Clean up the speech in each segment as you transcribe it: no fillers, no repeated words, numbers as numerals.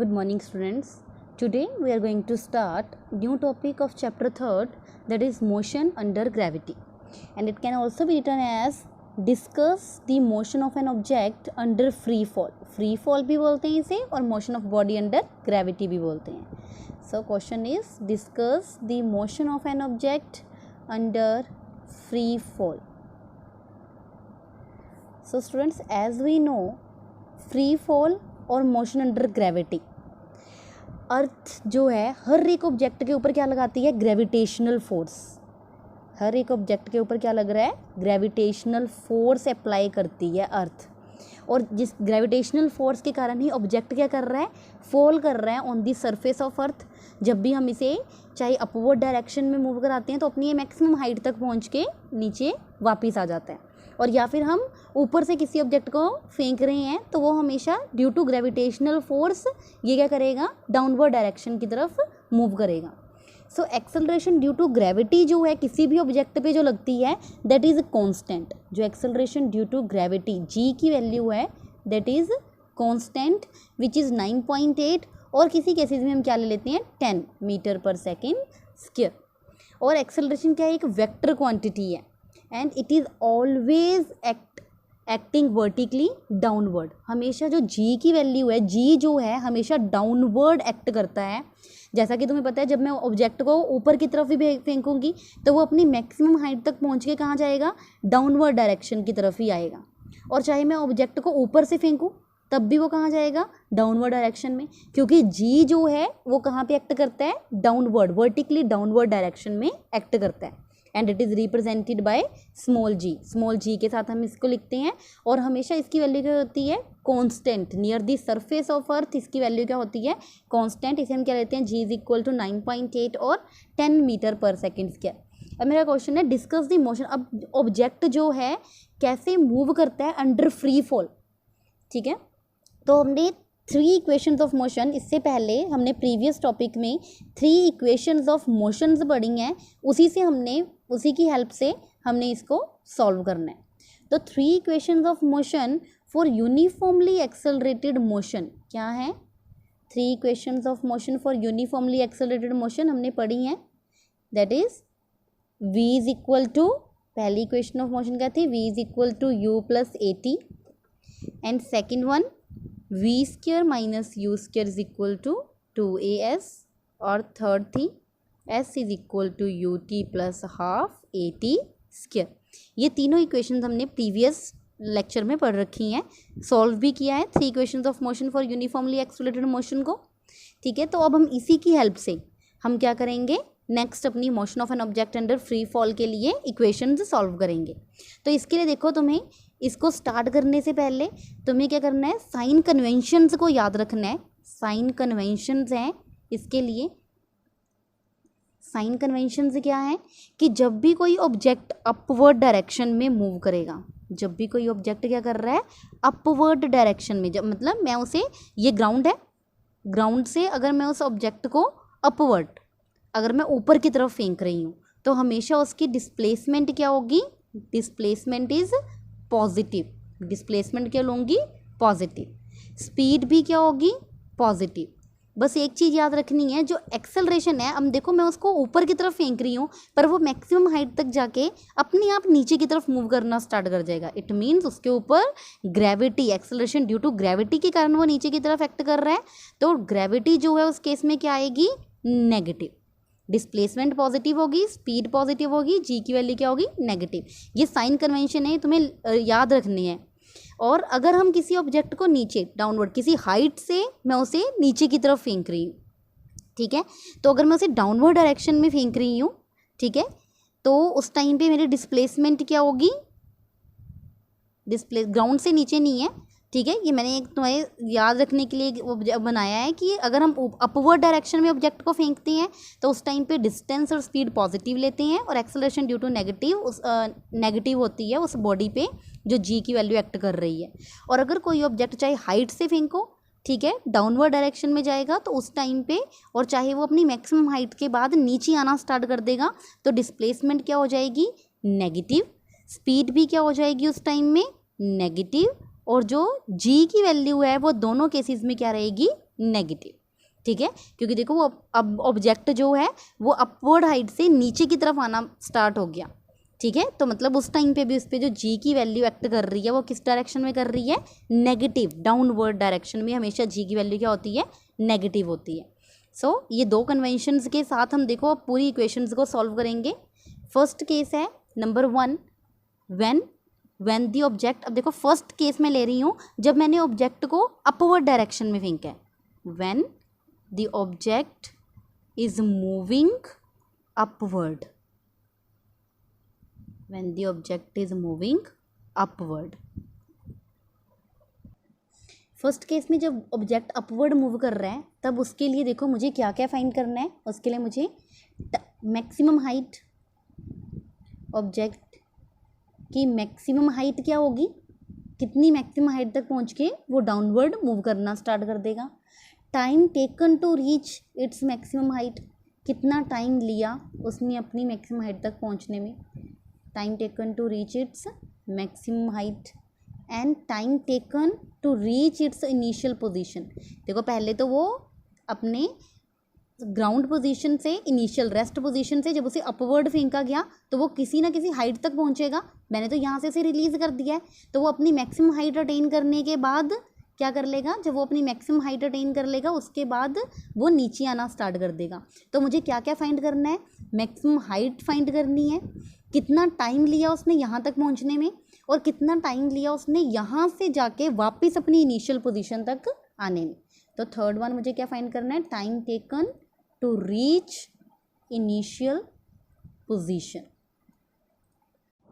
Good morning, students. Today we are going to start new topic of chapter 3rd, that is motion under gravity, and it can also be written as discuss the motion of an object under free fall. Free fall भी बोलते हैं इसे और motion of body under gravity भी बोलते हैं. So question is discuss the motion of an object under free fall. So students, as we know, free fall और motion under gravity, अर्थ जो है हर एक ऑब्जेक्ट के ऊपर क्या लगाती है? Gravitational force. हर एक ऑब्जेक्ट के ऊपर क्या लग रहा है? ग्रेविटेशनल फोर्स अप्लाई करती है अर्थ, और जिस ग्रेविटेशनल फोर्स के कारण ही ऑब्जेक्ट क्या कर रहा है? फॉल कर रहा है on the surface of earth. जब भी हम इसे चाहे अपवर्ड डायरेक्शन में मूव कराते हैं तो अपनी मैक्सिमम हाइट तक पहुंच के नीचे वापस आ जाता है, और या फिर हम ऊपर से किसी ऑब्जेक्ट को फेंक रहे हैं तो वो हमेशा ड्यू टू ग्रेविटेशनल फोर्स ये क्या करेगा? डाउनवर्ड डायरेक्शन की तरफ मूव करेगा. So acceleration due to gravity जो है किसी भी ऑब्जेक्ट पे जो लगती है दैट इज़ कांस्टेंट. जो acceleration due to gravity g की वैल्यू है that is constant which is 9.8, और किसी केसेस में हम क्या ले लेते हैं? 10 मीटर पर सेकेंड स्क्वायर. और एक्सेलरेशन क्या है? एक वेक्टर क्वांटिटी है and it is always acting vertically downward. हमेशा जो जी की वैल्यू है, जी जो है हमेशा डाउनवर्ड एक्ट करता है. जैसा कि तुम्हें पता है, जब मैं ऑब्जेक्ट को ऊपर की तरफ भी फेंकूंगी तो वो अपनी मैक्सिमम हाइट तक पहुंच के कहाँ जाएगा? डाउनवर्ड डायरेक्शन की तरफ ही आएगा. और चाहे मैं ऑब्जेक्ट को ऊपर से फेंकूं तब भी वो कहाँ जाएगा? डाउनवर्ड डायरेक्शन में, क्योंकि जी जो है वो कहाँ पे एक्ट करता है? डाउनवर्ड, वर्टिकली डाउनवर्ड डायरेक्शन में एक्ट करता है. And it is represented by small g. Small g के साथ हम इसको लिखते हैं, और हमेशा इसकी वैल्यू क्या होती है? Constant. Near the surface of earth इसकी वैल्यू क्या होती है? कांस्टेंट. इसे हम क्या लेते हैं? जी इज इक्वल टू 9.8 और 10 मीटर पर सेकेंड स्क्वायर. अब मेरा क्वेश्चन है डिस्कस द मोशन. अब ऑब्जेक्ट जो है कैसे मूव करता है अंडर फ्री फॉल. ठीक है, तो हमने 3 इक्वेशंस ऑफ मोशन, इससे पहले हमने प्रीवियस टॉपिक में 3 इक्वेशंस ऑफ मोशंस पढ़ी हैं, उसी की हेल्प से हमने इसको सॉल्व करना है. तो 3 equations of motion for uniformly accelerated motion क्या है? 3 equations of motion for uniformly accelerated motion हमने पढ़ी हैं. That is v is equal to, पहली इक्वेशन ऑफ मोशन क्या थी? v is equal to u plus at, and second one v square minus u square is equal to 2as, और third थी s is equal to ut plus half at square. ये तीनों equations हमने previous lecture में पढ़ रखी हैं, solve भी किया है 3 equations of motion for uniformly accelerated motion को. ठीक है, तो अब हम इसी की हेल्प से हम क्या करेंगे? नेक्स्ट अपनी motion of an object under free fall के लिए इक्वेशंस सॉल्व करेंगे. तो इसके लिए देखो, तुम्हें इसको स्टार्ट करने से पहले तुम्हें क्या करना है? साइन कन्वेंशंस को याद रखना है. साइन कन्वेंशंस हैं इसके लिए. साइन कन्वेंशंस क्या है कि जब भी कोई ऑब्जेक्ट अपवर्ड डायरेक्शन में मूव करेगा, जब भी कोई ऑब्जेक्ट क्या कर रहा है? अपवर्ड डायरेक्शन में, जब मतलब मैं उसे, ये ग्राउंड है, ग्राउंड से अगर मैं उस ऑब्जेक्ट को अपवर्ड, अगर मैं ऊपर की तरफ फेंक रही हूँ तो हमेशा उसकी डिस्प्लेसमेंट क्या होगी? Displacement is positive. डिस्प्लेसमेंट क्या लूँगी? पॉजिटिव. स्पीड भी क्या होगी? पॉजिटिव. बस एक चीज़ याद रखनी है, जो एक्सेलरेशन है, अब देखो मैं उसको ऊपर की तरफ फेंक रही हूँ पर वो मैक्सिमम हाइट तक जाके अपने आप नीचे की तरफ मूव करना स्टार्ट कर जाएगा. इट मीन्स उसके ऊपर gravity, acceleration due to gravity के कारण वो नीचे की तरफ एक्ट कर रहा है. तो ग्रेविटी जो है उस केस में क्या आएगी? नेगेटिव. डिस्प्लेसमेंट पॉजिटिव होगी, स्पीड पॉजिटिव होगी, जी की वैल्यू क्या होगी? नेगेटिव. ये साइन कन्वेंशन है, तुम्हें याद रखनी है. और अगर हम किसी ऑब्जेक्ट को नीचे, डाउनवर्ड, किसी हाइट से मैं उसे नीचे की तरफ फेंक रही हूँ, ठीक है, तो अगर मैं उसे डाउनवर्ड डायरेक्शन में फेंक रही हूँ, ठीक है, तो उस टाइम पे मेरी डिस्प्लेसमेंट क्या होगी? ग्राउंड से नीचे नहीं है. ठीक है, ये मैंने एक तुम्हें याद रखने के लिए बनाया है कि अगर हम अपवर्ड डायरेक्शन में ऑब्जेक्ट को फेंकते हैं तो उस टाइम पे डिस्टेंस और स्पीड पॉजिटिव लेते हैं, और एक्सेलरेशन ड्यू टू नेगेटिव होती है उस बॉडी पे जो जी की वैल्यू एक्ट कर रही है. और अगर कोई ऑब्जेक्ट चाहे हाइट से फेंको, ठीक है, डाउनवर्ड डायरेक्शन में जाएगा तो उस टाइम पे, और चाहे वो अपनी मैक्सिमम हाइट के बाद नीचे आना स्टार्ट कर देगा, तो डिस्प्लेसमेंट क्या हो जाएगी? नेगेटिव. स्पीड भी क्या हो जाएगी उस टाइम में? नेगेटिव. और जो जी की वैल्यू है वो दोनों केसेस में क्या रहेगी? नेगेटिव, ठीक है, क्योंकि देखो वो अब ऑब्जेक्ट जो है वो अपवर्ड हाइट से नीचे की तरफ आना स्टार्ट हो गया, ठीक है। तो मतलब उस टाइम पे भी उस पर जो जी की वैल्यू एक्ट कर रही है वो किस डायरेक्शन में कर रही है, नेगेटिव, डाउनवर्ड डायरेक्शन में हमेशा जी की वैल्यू क्या होती है, नेगेटिव होती है। सो ये दो कन्वेंशंस के साथ हम देखो अब पूरी इक्वेशंस को सॉल्व करेंगे। फर्स्ट केस है नंबर 1, व्हेन दी ऑब्जेक्ट, अब देखो फर्स्ट केस में ले रही हूँ जब मैंने ऑब्जेक्ट को अपवर्ड डायरेक्शन में फेंका है, when the object is moving upward, when the object is moving upward. First case में जब ऑब्जेक्ट अपवर्ड मूव कर रहा है तब उसके लिए देखो मुझे क्या क्या फाइंड करना है, उसके लिए मुझे मैक्सिमम हाइट, ऑब्जेक्ट की मैक्सिमम हाइट क्या होगी, कितनी मैक्सिमम हाइट तक पहुंच के वो डाउनवर्ड मूव करना स्टार्ट कर देगा। Time taken to reach its maximum height, कितना टाइम लिया उसने अपनी मैक्सिमम हाइट तक पहुंचने में, time taken to reach its maximum height and time taken to reach its initial position. देखो पहले तो वो अपने ग्राउंड पोजीशन से, इनिशियल रेस्ट पोजीशन से जब उसे अपवर्ड फेंका गया तो वो किसी ना किसी हाइट तक पहुंचेगा। मैंने तो यहाँ से उसे रिलीज़ कर दिया है, तो वो अपनी मैक्सिमम हाइट अटेन करने के बाद क्या कर लेगा, जब वो अपनी मैक्सिमम हाइट अटेन कर लेगा उसके बाद वो नीचे आना स्टार्ट कर देगा। तो मुझे क्या क्या फाइंड करना है, मैक्सिमम हाइट फाइंड करनी है, कितना टाइम लिया उसने यहाँ तक पहुँचने में और कितना टाइम लिया उसने यहाँ से जाके वापस अपनी इनिशियल पोजीशन तक आने में। तो थर्ड वन मुझे क्या फाइंड करना है, time taken to reach initial position.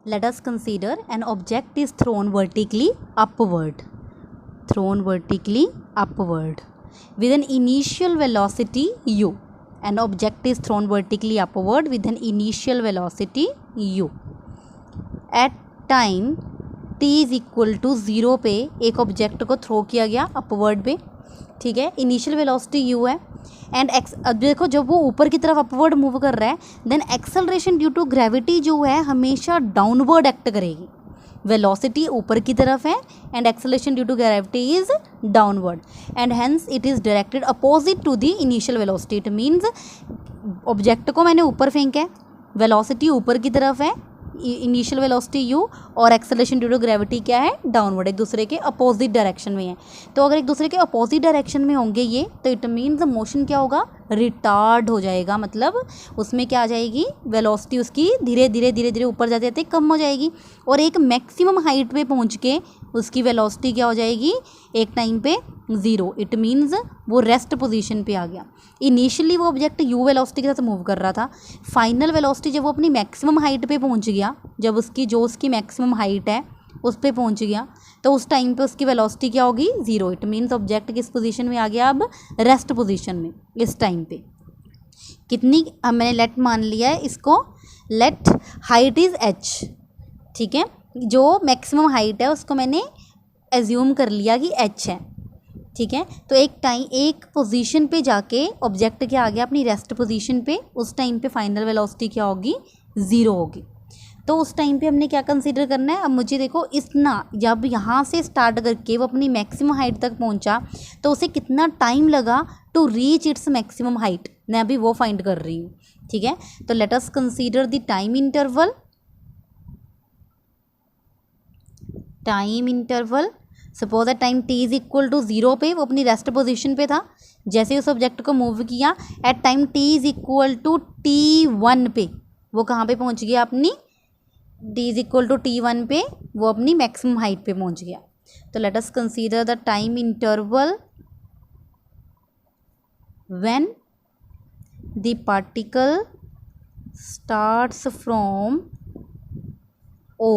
Let us consider an object is thrown vertically upward with an initial velocity u. An object is thrown vertically upward with an initial velocity u. At time t is equal to 0 पे एक object को throw किया गया upward पे, ठीक है, initial velocity u है and x, अब देखो जब वो ऊपर की तरफ अपवर्ड मूव कर रहा है then acceleration due to gravity जो है हमेशा डाउनवर्ड एक्ट करेगी। वेलोसिटी ऊपर की तरफ है and acceleration due to gravity is downward and hence it is directed opposite to the initial velocity. It means object को मैंने ऊपर फेंका है, वेलोसिटी ऊपर की तरफ है, इनिशियल वेलोसिटी u और एक्सेलरेशन ड्यू टू ग्रेविटी क्या है, डाउनवर्ड, एक दूसरे के अपोजिट डायरेक्शन में है। तो अगर एक दूसरे के अपोजिट डायरेक्शन में होंगे ये तो इट मीन्स मोशन क्या होगा, रिटार्ड हो जाएगा, मतलब उसमें क्या आ जाएगी, वेलोसिटी उसकी धीरे धीरे ऊपर जाते जाते कम हो जाएगी और एक मैक्सिमम हाइट पे पहुंच के उसकी वेलोसिटी क्या हो जाएगी, एक टाइम पे 0। इट मीन्स वो रेस्ट पोजीशन पे आ गया। इनिशियली वो ऑब्जेक्ट u वेलोसिटी के साथ मूव कर रहा था, फाइनल वेलोसिटी जब वो अपनी मैक्सिमम हाइट पे पहुंच गया, जब उसकी मैक्सिमम हाइट है उस पे पहुंच गया तो उस टाइम पे उसकी वेलोसिटी क्या होगी, 0। इट मीन्स ऑब्जेक्ट किस पोजीशन में आ गया, अब रेस्ट पोजीशन में। इस टाइम पे कितनी, अब मैंने लेट मान लिया है इसको, लेट हाइट इज़ h, ठीक है, जो मैक्सिमम हाइट है उसको मैंने एज्यूम कर लिया कि h है, ठीक है। तो एक पोजीशन पे जाके ऑब्जेक्ट क्या आ गया अपनी रेस्ट पोजीशन पे, उस टाइम पे फाइनल वेलोसिटी क्या होगी, 0 होगी। तो उस टाइम पे हमने क्या कंसीडर करना है, अब मुझे देखो इतना, जब यहाँ से स्टार्ट करके वो अपनी मैक्सिमम हाइट तक पहुँचा तो उसे कितना टाइम लगा to reach its maximum height, मैं अभी वो फाइंड कर रही हूँ, ठीक है। तो let us consider the time interval. Suppose that time t is equal to 0 पे वो अपनी रेस्ट पोजीशन पे था, जैसे उस ऑब्जेक्ट को मूव किया at time t is equal to t1 पे वो कहाँ पे पहुँच गया, अपनी t is equal to t1 पे वो अपनी मैक्सिमम हाइट पे पहुँच गया। तो let us consider the time interval when the particle starts from O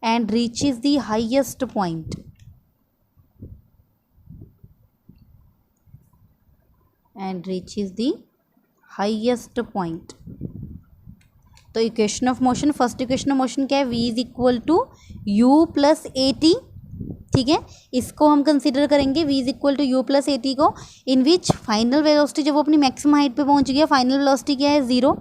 and reaches the highest point तो equation of motion, first equation of motion क्या है, v is equal to u plus a t, ठीक है, इसको हम consider करेंगे v is equal to u plus a t को, in which final velocity जब वो अपनी मैक्सिमम हाइट पे पहुंच गया, फाइनल वेलोसिटी क्या है, 0।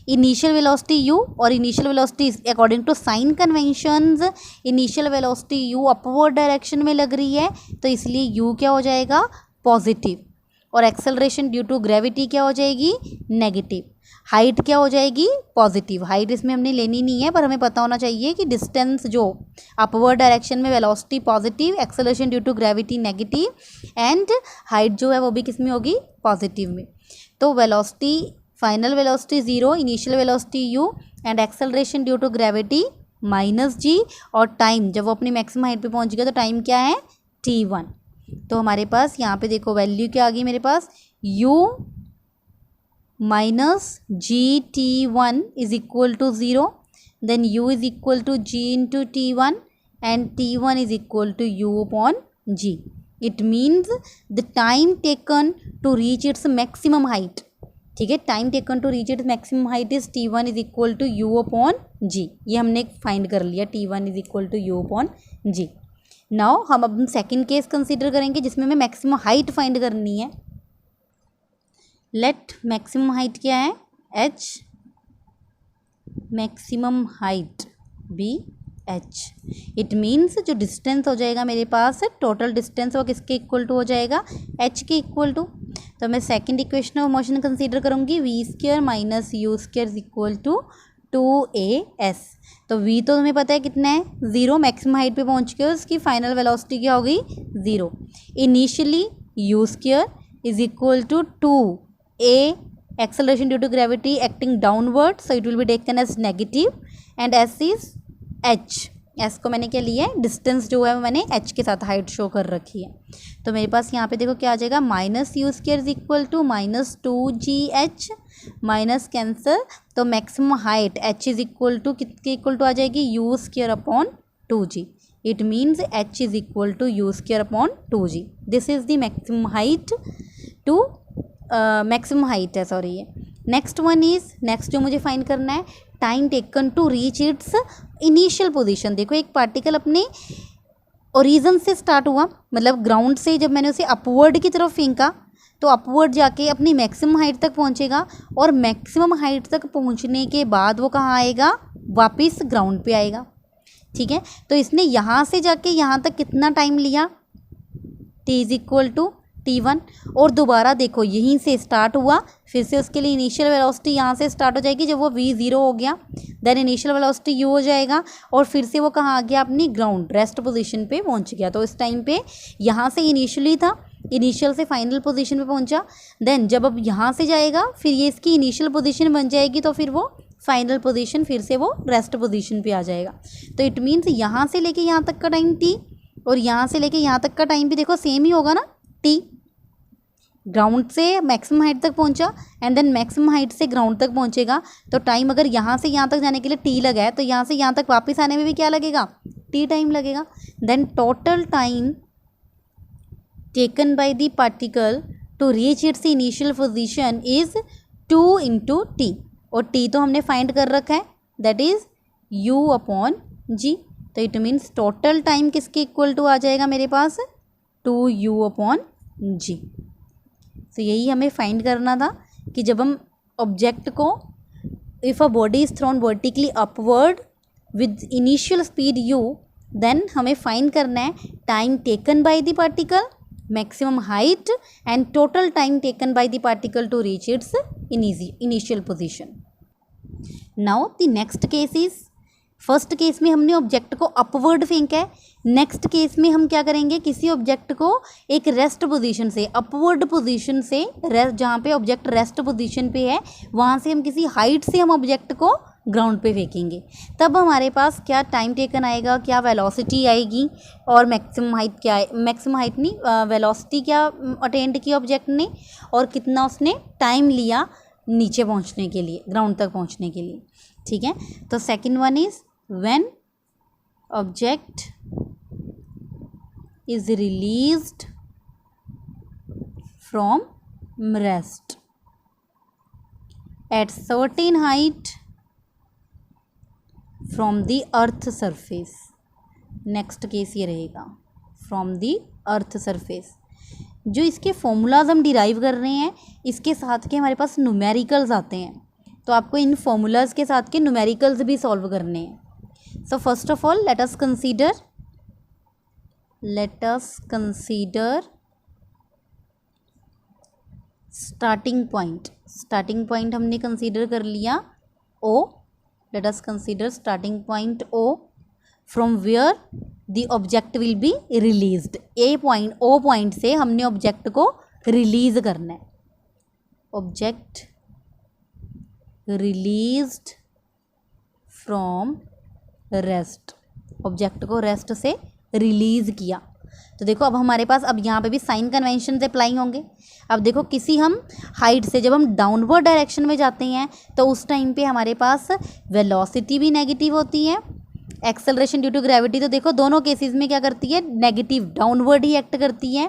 इनिशियल वेलोसिटी u और initial velocity according to sign conventions initial velocity u upward direction में लग रही है, तो इसलिए u क्या हो जाएगा पॉजिटिव, और एक्सेलरेशन ड्यू टू ग्रेविटी क्या हो जाएगी नेगेटिव। हाइट क्या हो जाएगी पॉजिटिव। हाइट इसमें हमने लेनी नहीं है, पर हमें पता होना चाहिए कि डिस्टेंस जो अपवर्ड डायरेक्शन में velocity positive, acceleration due to gravity negative, and height जो है वो भी किस में होगी पॉजिटिव में। तो velocity final velocity 0, initial velocity u and acceleration due to gravity -g, और टाइम जब वो अपनी मैक्सिमम हाइट पे पहुंच गया तो टाइम क्या है t1। तो हमारे पास यहाँ पे देखो वैल्यू क्या आ गई मेरे पास u -g(t1) is equal to 0, then u is equal to g into t1 and t1 is equal to u upon g। It means the time taken to reach its maximum height, ठीक है, time taken to reach its maximum height is t1 is equal to u upon g। ये हमने find कर लिया t1 is equal to u upon g। Now हम अब second case consider करेंगे जिसमें हमें मैक्सिमम हाइट फाइंड करनी है। लेट मैक्सिमम हाइट क्या है h, maximum height be h। It means जो डिस्टेंस हो जाएगा मेरे पास टोटल डिस्टेंस वो किसके इक्वल टू हो जाएगा h के इक्वल टू। तो मैं second equation of motion consider करूँगी v² minus u² is equal to 2as। तो v तो हमें पता है कितना है 0, मैक्सिमम हाइट पे पहुँच के उसकी फाइनल वेलोसिटी क्या होगी 0। Initially u² is equal to 2a, acceleration due to gravity acting downward, so it will be taken as negative, and s is h। s को मैंने क्या लिया है डिस्टेंस जो है मैंने h के साथ हाइट शो कर रखी है। तो मेरे पास यहाँ पे देखो क्या आ जाएगा -u² is equal to -2gh, minus cancel, तो maximum height h is equal to किसके इक्वल टू आ जाएगी u² upon 2g। It means h is equal to u² upon 2g। This is the maximum height to maximum height है sorry ये। Next one is next जो मुझे find करना है time taken to reach its initial position. देखो एक particle अपने origin से स्टार्ट हुआ, मतलब ग्राउंड से जब मैंने उसे अपवर्ड की तरफ फेंका तो अपवर्ड जाके अपनी मैक्सिमम हाइट तक पहुंचेगा, और मैक्सिमम हाइट तक पहुंचने के बाद वो कहाँ आएगा वापस ग्राउंड पे आएगा, ठीक है। तो इसने यहाँ से जाके यहाँ तक कितना टाइम लिया t is equal to t1, और दोबारा देखो यहीं से स्टार्ट हुआ, फिर से उसके लिए इनिशियल वेलोसिटी यहाँ से स्टार्ट हो जाएगी। जब वो v0 हो गया देन इनिशियल वेलोसिटी u हो जाएगा, और फिर से वो कहाँ आ गया अपनी ग्राउंड रेस्ट पोजीशन पे पहुँच गया। तो इस टाइम पे यहाँ से इनिशियली था, इनिशियल से फाइनल पोजीशन पे पहुँचा, देन जब अब यहाँ से जाएगा फिर ये इसकी इनिशियल पोजीशन बन जाएगी, तो फिर वो फाइनल पोजीशन फिर से वो रेस्ट पोजीशन पे आ जाएगा। तो इट मीन्स यहाँ से लेके यहाँ तक का टाइम t, और यहाँ से लेके यहाँ तक का टाइम भी देखो सेम ही होगा ना t। ग्राउंड से मैक्सिमम हाइट तक पहुंचा एंड देन मैक्सिमम हाइट से ग्राउंड तक पहुंचेगा, तो टाइम अगर यहाँ से यहाँ तक जाने के लिए t लगा है तो यहाँ से यहाँ तक वापस आने में भी क्या लगेगा t टाइम लगेगा। Then total time taken by the particle to reach its initial position is 2 into t, और t तो हमने फाइंड कर रखा है that is u upon g। तो इट मीन्स टोटल टाइम किसके इक्वल टू आ जाएगा मेरे पास 2u अपॉन g। तो यही हमें फाइंड करना था कि जब हम ऑब्जेक्ट को if a body is thrown vertically upward with initial speed u, then हमें फाइंड करना है time taken by the particle, maximum height and total time taken by the particle to reach its initial position. Now the next case is, first case में हमने object को upward फेंका है, next case में हम क्या करेंगे किसी ऑब्जेक्ट को एक रेस्ट पोजीशन से अपवर्ड पोजीशन से जहाँ पे ऑब्जेक्ट रेस्ट पोजीशन पे है वहाँ से हम किसी हाइट से हम ऑब्जेक्ट को ग्राउंड पे फेंकेंगे। तब हमारे पास क्या टाइम टेकन आएगा, क्या वेलोसिटी आएगी, और मैक्सिमम हाइट क्या है, मैक्सिमम हाइट नहीं वेलोसिटी क्या अटेंड की ऑब्जेक्ट ने, और कितना उसने टाइम लिया नीचे पहुँचने के लिए ग्राउंड तक पहुँचने के लिए, ठीक है। तो second one is when object is released from rest at certain height from the earth surface। Next case ये रहेगा from the earth surface। जो इसके फॉर्मूलाज हम डिराइव कर रहे हैं इसके साथ के हमारे पास न्यूमेरिकल्स आते हैं, तो आपको इन फॉर्मूलाज के साथ के न्यूमेरिकल्स भी सॉल्व करने हैं। So first of all let us consider starting point हमने कंसीडर कर लिया O। Let us consider starting point O from where the object will be released. O point से हमने ऑब्जेक्ट को रिलीज करना है। Object released from rest, object को rest से रिलीज किया। तो देखो अब हमारे पास अब यहाँ पे भी साइन कन्वेंशन अप्लाई होंगे। अब देखो किसी हम हाइट से जब हम डाउनवर्ड डायरेक्शन में जाते हैं तो उस टाइम पे हमारे पास वेलोसिटी भी नेगेटिव होती है, एक्सेलरेशन ड्यू टू ग्रेविटी तो देखो दोनों केसेस में क्या करती है, नेगेटिव डाउनवर्ड ही एक्ट करती है।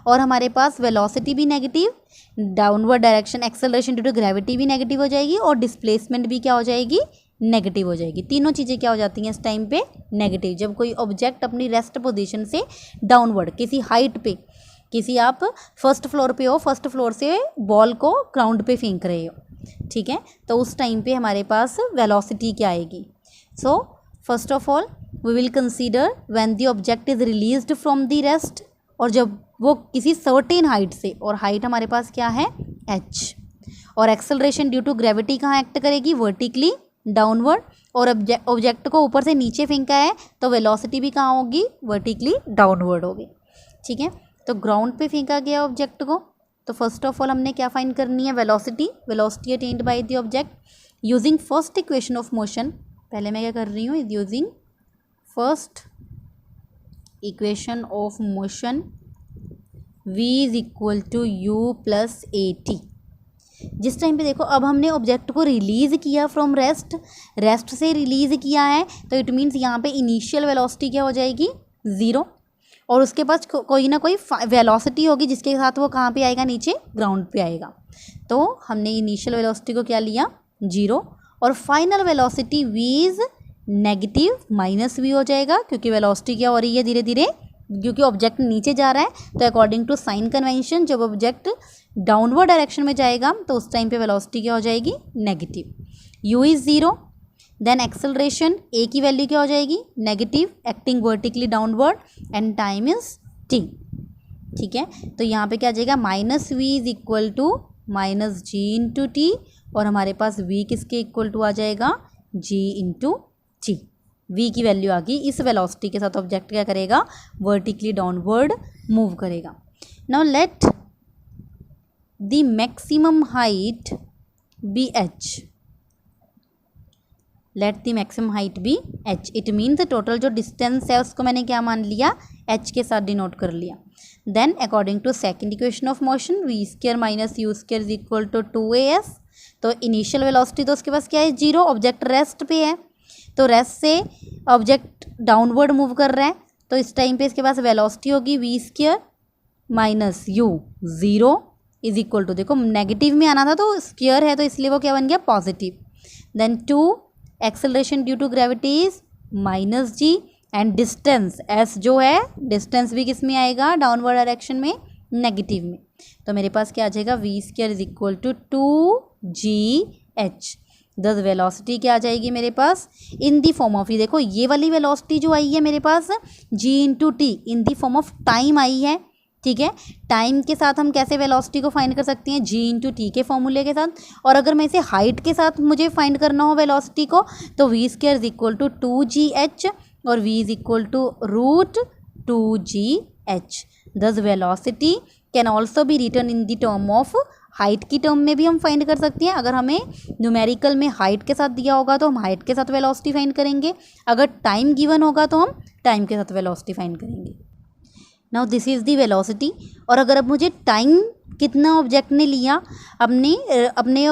और हमारे पास वेलोसिटी भी negative, downward direction acceleration due to gravity भी नेगेटिव हो जाएगी और डिस्प्लेसमेंट भी क्या हो जाएगी, नेगेटिव हो जाएगी। तीनों चीज़ें क्या हो जाती हैं इस टाइम पे, नेगेटिव। जब कोई ऑब्जेक्ट अपनी रेस्ट पोजीशन से डाउनवर्ड किसी हाइट पे, किसी आप फर्स्ट फ्लोर पे हो, फर्स्ट फ्लोर से बॉल को ग्राउंड पे फेंक रहे हो, ठीक है, तो उस टाइम पे हमारे पास वेलोसिटी क्या आएगी। So first of all we will consider when the object is released from the rest, और जब वो किसी सर्टेन हाइट से, और हाइट हमारे पास क्या है h, और एक्सेलरेशन ड्यू टू ग्रेविटी कहाँ एक्ट करेगी, वर्टिकली डाउनवर्ड, और ऑब्जेक्ट को ऊपर से नीचे फेंका है तो वेलोसिटी भी कहाँ होगी, वर्टिकली डाउनवर्ड होगी, ठीक है। तो ग्राउंड पे फेंका गया ऑब्जेक्ट को, तो फर्स्ट ऑफ ऑल हमने क्या फाइंड करनी है, velocity attained by the object using first equation of motion. पहले मैं क्या कर रही हूँ, using first equation of motion v is equal to u plus a t. जिस टाइम पे देखो अब हमने ऑब्जेक्ट को रिलीज़ किया फ्रॉम रेस्ट से रिलीज़ किया है, तो इट मीन्स यहाँ पे इनिशियल वेलोसिटी क्या हो जाएगी, 0, और उसके पास कोई ना कोई वेलोसिटी होगी जिसके साथ वो कहाँ पे आएगा, नीचे ग्राउंड पे आएगा। तो हमने इनिशियल वेलोसिटी को क्या लिया, 0, और final velocity v is negative -v हो जाएगा, क्योंकि वेलोसिटी क्या हो रही है धीरे धीरे, क्योंकि ऑब्जेक्ट नीचे जा रहा है। तो अकॉर्डिंग टू साइन कन्वेंशन जब ऑब्जेक्ट डाउनवर्ड डायरेक्शन में जाएगा तो उस टाइम पे वेलोसिटी क्या हो जाएगी, negative. u is 0, then acceleration a की वैल्यू क्या हो जाएगी, negative, acting vertically downward, and time is t, ठीक है। तो यहाँ पे क्या आ जाएगा, -v is equal to -g into t, और हमारे पास v किसके इक्वल टू आ जाएगा, g इंटू टी। v की वैल्यू आ गई, इस वेलोसिटी के साथ ऑब्जेक्ट क्या करेगा, वर्टिकली डाउनवर्ड मूव करेगा। Now let the maximum height be h, let the maximum height be h, it means total जो डिस्टेंस है उसको मैंने क्या मान लिया, h के साथ डिनोट कर लिया। Then according to second equation of motion v square minus u square is equal to 2as, तो इनिशियल वेलोसिटी तो उसके पास क्या है, 0, ऑब्जेक्ट रेस्ट पे है, तो रेस्ट से ऑब्जेक्ट डाउनवर्ड मूव कर रहा है, तो इस टाइम पे इसके पास वेलोसिटी होगी v square minus u, 0 is equal to, देखो नेगेटिव में आना था तो स्क्वायर है तो इसलिए वो क्या बन गया, positive. Then 2 acceleration due to gravity is -g, and distance s जो है, डिस्टेंस भी किस में आएगा, डाउनवर्ड डायरेक्शन में, नेगेटिव में। तो मेरे पास क्या आ जाएगा, v square is equal to 2gh। Thus velocity क्या आ जाएगी मेरे पास, इन दी फॉर्म ऑफ, ये देखो ये वाली वेलोसिटी जो आई है मेरे पास g into T, in the form of time I है, ठीक है। टाइम के साथ हम कैसे वेलोसिटी को फाइंड कर सकते हैं, g इंटू टी के फॉर्मूले के साथ, और अगर मैं इसे हाइट के साथ मुझे फाइंड करना हो वेलोसिटी को, तो v square is equal to 2gh, और v is equal to √2gh। Thus velocity can also be written in the term of, height की टर्म में भी हम फाइंड कर सकते हैं। अगर हमें न्यूमेरिकल में हाइट के साथ दिया होगा तो हम हाइट के साथ वेलोसिटी फाइंड करेंगे, अगर टाइम गिवन होगा तो हम टाइम के साथ वेलोसिटी फाइंड करेंगे। Now this is the velocity, और अगर अब मुझे टाइम कितना ऑब्जेक्ट ने लिया अपने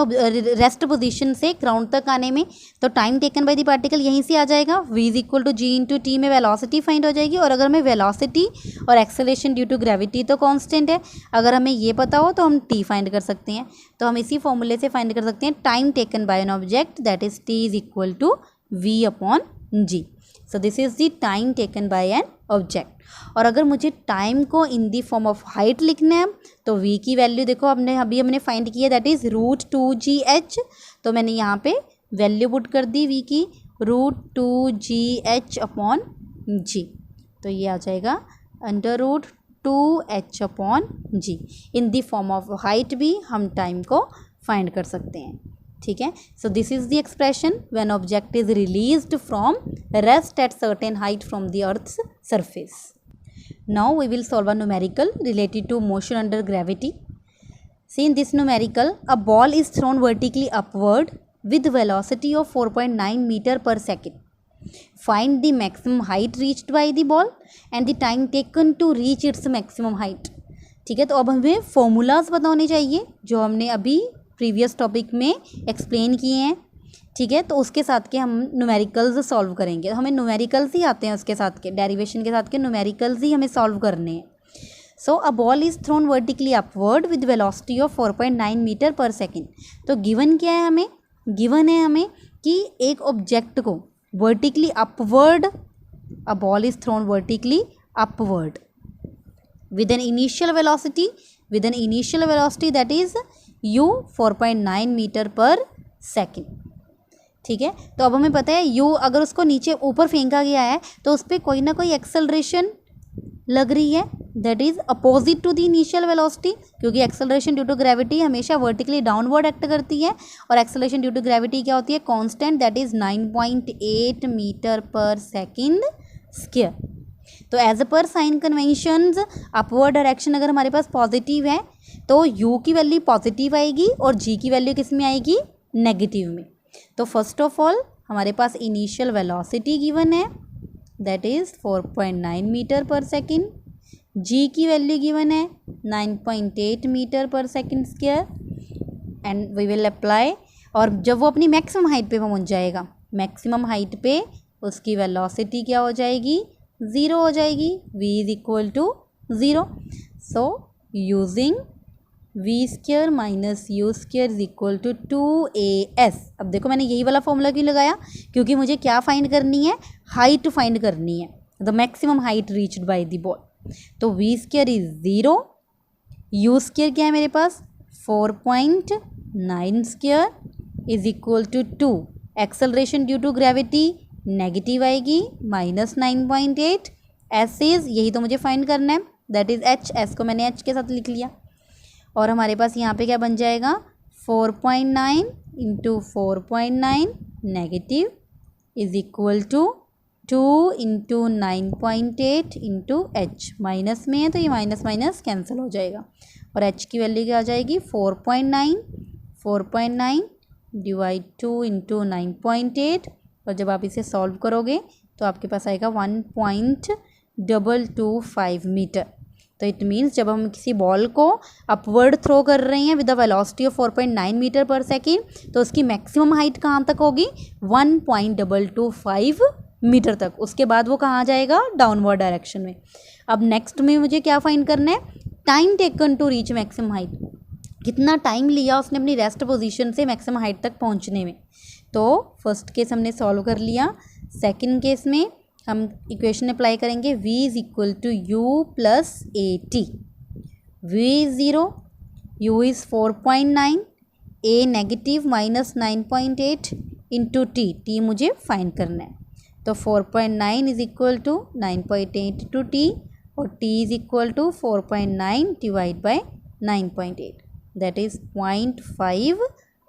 रेस्ट पोजीशन से ग्राउंड तक आने में, तो time taken by the particle यहीं से आ जाएगा, v is equal to g into t में वेलोसिटी फाइंड हो जाएगी। और अगर हमें वेलोसिटी और एक्सेलरेशन ड्यू टू ग्रेविटी तो कांस्टेंट है, अगर हमें ये पता हो तो हम t फाइंड कर सकते हैं। तो हम इसी फॉर्मूले से फाइंड कर सकते हैं time taken by an object, that is t is equal to v upon g। So this is the time taken by an object. और अगर मुझे टाइम को in the form of height लिखना है तो v की वैल्यू देखो हमने फाइंड किया, दैट इज़ √2gh। तो मैंने यहाँ पे वैल्यू पुट कर दी v की √2gh अपॉन g। तो ये आ जाएगा √2h upon g। In the form of height भी हम टाइम को फाइंड कर सकते हैं, ठीक है। So this is the expression when object is released from rest at certain height from the earth's surface. Now we will solve a numerical related to motion under gravity. See in this numerical, a ball is thrown vertically upward with velocity of 4.9 meter per second. Find the maximum height reached by the ball and the time taken to reach its maximum height. ठीक है, तो अब हमें formulas पता होने चाहिए जो हमने अभी प्रीवियस टॉपिक में एक्सप्लेन किए हैं, ठीक है। तो उसके साथ के हम न्यूमेरिकल्स सॉल्व करेंगे। हमें न्यूमेरिकल्स ही आते हैं, उसके साथ के डेरिवेशन के साथ के न्यूमेरिकल्स ही हमें सॉल्व करने हैं। So a ball is thrown vertically upward with velocity of 4.9 metre per second. तो गिवन क्या है हमें? गिवन है हमें कि एक ऑब्जेक्ट को vertically upward, a ball is thrown vertically upward with an initial velocity that is u 4.9 metre per second, ठीक है। तो अब हमें पता है u अगर उसको नीचे ऊपर फेंका गया है तो उस पर कोई ना कोई एक्सेलरेशन लग रही है, that is opposite to the initial velocity, क्योंकि एक्सेलरेशन ड्यू टू ग्रेविटी हमेशा वर्टिकली डाउनवर्ड एक्ट करती है और एक्सेलरेशन ड्यू टू ग्रेविटी क्या होती है? Constant, that is 9.8 metre per second square. तो as per sign conventions upward direction अगर हमारे पास पॉजिटिव है तो u की वैल्यू पॉजिटिव आएगी और g की वैल्यू किस में आएगी? नेगेटिव में। तो फर्स्ट ऑफ ऑल हमारे पास इनिशियल वेलोसिटी गिवन है, that is 4.9 metre per second, g की वैल्यू गिवन है 9.8 metre per second square, and we will apply. और जब वो अपनी मैक्सिमम हाइट पे पहुंच जाएगा, मैक्सिमम हाइट पे उसकी वेलोसिटी क्या हो जाएगी? 0 हो जाएगी, v is equal to 0। So using v square minus u square is equal to 2as। अब देखो मैंने यही वाला फॉर्मूला क्यों लगाया? क्योंकि मुझे क्या फाइंड करनी है? हाइट फाइंड करनी है, the maximum height reached by the ball. तो v square is 0, u square क्या है मेरे पास? 4.9 square is equal to 2। Acceleration due to gravity negative आएगी, -9.8। एस इज, यही तो मुझे फाइंड करना है, दैट इज़ h। एस को मैंने h के साथ लिख लिया और हमारे पास यहाँ पे क्या बन जाएगा? 4.9 into 4.9 negative is equal to 2 into 9.8 into h। Minus में है तो ये माइनस माइनस कैंसिल हो जाएगा और h की वैल्यू क्या आ जाएगी? 4.9 डिवाइड 2 इंटू 9.8, और जब आप इसे सॉल्व करोगे तो आपके पास आएगा 1.225 मीटर। तो इट मीन्स जब हम किसी बॉल को अपवर्ड थ्रो कर रहे हैं with a velocity of 4.9 metre per second तो उसकी मैक्सिमम हाइट कहाँ तक होगी? 1.225 मीटर तक। उसके बाद वो कहाँ जाएगा? डाउनवर्ड डायरेक्शन में। अब नेक्स्ट में मुझे क्या फाइंड करना है? Time taken to reach maximum height, कितना टाइम लिया उसने अपनी रेस्ट पोजीशन से मैक्सिमम हाइट तक पहुंचने में। तो फर्स्ट केस हमने सॉल्व कर लिया। सेकंड केस में हम इक्वेशन अप्लाई करेंगे, v is equal to u plus a t. V is 0, u is 4.9, a negative minus 9.8 into t, t मुझे फाइंड करना है। तो 4.9 is equal to 9.8 to t और t is equal to 4.9 divide by 9.8, that is 0.5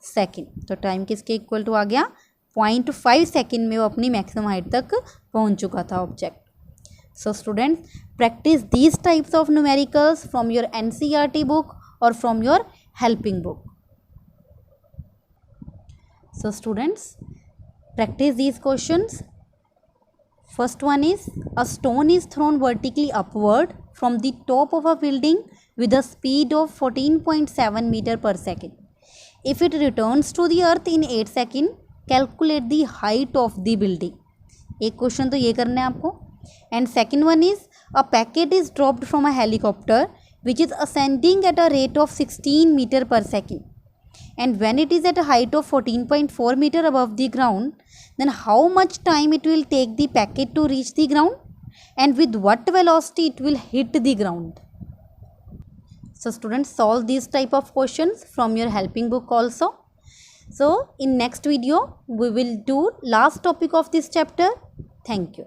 second. तो time किसके equal to आ गया? 0.5 second में वो अपनी मैक्सिमम हाइट तक पहुंच चुका था object. So students, practice these types of numericals from your NCERT book और from your helping book. So students, practice these questions. First one is, a stone is thrown vertically upward from the top of a building with a speed of 14.7 meter per second. If it returns to the earth in 8 seconds, calculate the height of the building. एक question तो ये करना है आपको। And second one is, a packet is dropped from a helicopter which is ascending at a rate of 16 meter per second. and when it is at a height of 14.4 meter above the ground, then how much time it will take the packet to reach the ground, and with what velocity it will hit the ground. So students, solve these type of questions from your helping book also. So in next video we will do last topic of this chapter. Thank you.